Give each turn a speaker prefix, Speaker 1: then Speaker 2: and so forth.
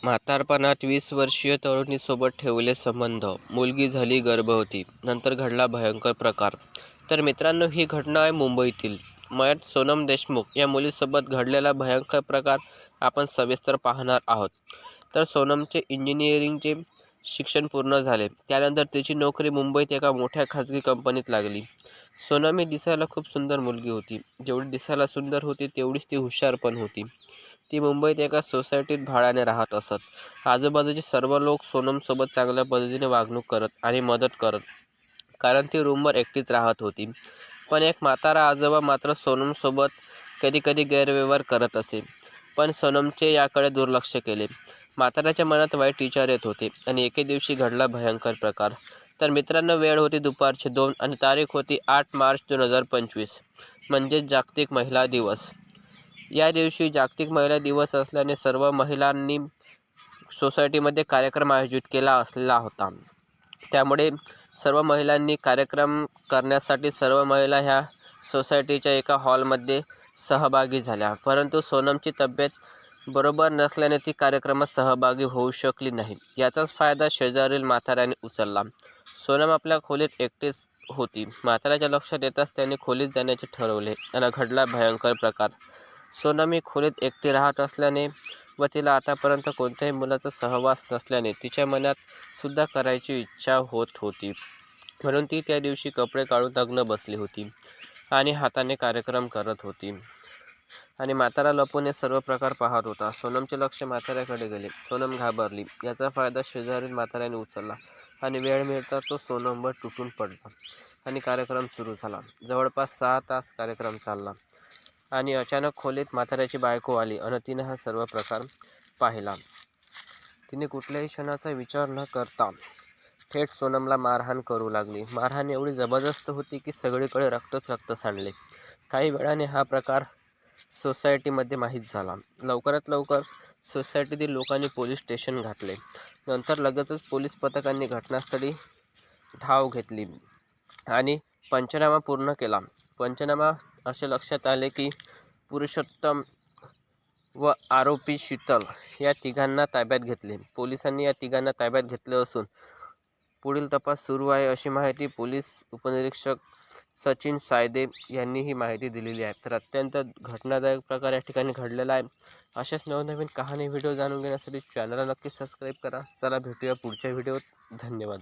Speaker 1: म्हातारपणात 20 वर्षीय तरुणीसोबत ठेवले संबंध, मुलगी झाली गर्भवती, नंतर घडला भयंकर प्रकार. तर मित्रांनो, ही घटना आहे मुंबईतील मयत सोनम देशमुख या मुलीसोबत घडलेला भयंकर प्रकार आपण सविस्तर पाहणार आहोत. तर सोनमचे इंजिनिअरिंगचे शिक्षण पूर्ण झाले. त्यानंतर तिची नोकरी मुंबईत एका मोठ्या खाजगी कंपनीत लागली. सोनम ही दिसायला खूप सुंदर मुलगी होती. जेवढी दिसायला सुंदर होती तेवढीच ती हुशार पण होती. ती मुंबईत एका सोसायटीत भाड्याने राहत असत. आजूबाजूचे सर्व लोक सोनमसोबत चांगल्या पद्धतीने वागणूक करत आणि मदत करत, कारण ती रूमवर एकटीच राहत होती. पण एक म्हातारा आजोबा मात्र सोनमसोबत कधी कधी गैरव्यवहार करत असे. पण सोनमचे याकडे दुर्लक्ष केले. म्हाताऱ्याच्या मनात वाईट विचार येत होते आणि एके दिवशी घडला भयंकर प्रकार. तर मित्रांनो, वेळ होती दुपारचे 2 आणि तारीख होती 8 मार्च 2025, म्हणजेच जागतिक महिला दिवस. या दिवशी जागतिक महिला दिवस असल्याने सर्व महिलांनी सोसायटीमध्ये कार्यक्रम आयोजित केला असलेला होता. त्यामुळे सर्व महिलांनी कार्यक्रम करण्यासाठी सर्व महिला ह्या सोसायटीच्या एका हॉलमध्ये सहभागी झाल्या. परंतु सोनमची तब्येत बरोबर नसल्याने ती कार्यक्रमात सहभागी होऊ शकली नाही. याचाच फायदा शेजारील म्हाताऱ्याने उचलला. सोनम आपल्या खोलीत एकटीच होती. म्हाताऱ्याच्या लक्षात येताच त्याने खोलीत जाण्याचे ठरवले आणि घडला भयंकर प्रकार. सोनम ही खोलीत एकटी राहत असल्याने व तिला आतापर्यंत कोणत्याही मुलाचा सहवास नसल्याने तिच्या मनात सुद्धा करायची इच्छा होत होती. म्हणून ती त्या दिवशी कपडे काढून नग्न बसली होती आणि हाताने कार्यक्रम करत होती आणि म्हातारा लपून हे सर्व प्रकार पाहत होता. सोनमचे लक्ष म्हाताऱ्याकडे गेले. सोनम घाबरली. याचा फायदा शेजारील म्हाताऱ्याने उचलला आणि वेळ मिळता तो सोनमवर तुटून पडला आणि कार्यक्रम सुरू झाला. जवळपास 6 तास कार्यक्रम चालला आणि अचानक खोलीत म्हाताऱ्याची बायको आली आणि तिने हा सर्व प्रकार पाहिला. तिने कुठल्याही क्षणाचा विचार न करता थेट सोनमला मारहाण करू लागली. मारहाण एवढी जबरदस्त होती की सगळीकडे रक्तच रक्त सांडले. काही वेळाने हा प्रकार सोसायटीमध्ये माहीत झाला. लवकरात लवकर सोसायटीतील लोकांनी पोलीस स्टेशन घातले. नंतर लगेचच पोलीस पथकांनी घटनास्थळी धाव घेतली आणि पंचनामा पूर्ण केला. पंचनामा असे लक्षात आले की पुरुषोत्तम व आरोपी शीतल या तिघांना ताब्यात घेतले. पोलिसांनी या तिघांना ताब्यात घेतले असून पुढील तपास सुरू आहे, अशी माहिती पोलीस उपनिरीक्षक सचिन सायदे यांनी ही माहिती दिलेली आहे. तर अत्यंत घटनादायक प्रकार या ठिकाणी घडलेला आहे. अशाच नवनवीन कहाणी व्हिडिओ जाणून घेण्यासाठी चॅनलला नक्की सबस्क्राईब करा. चला भेटूया पुढच्या व्हिडिओत. धन्यवाद.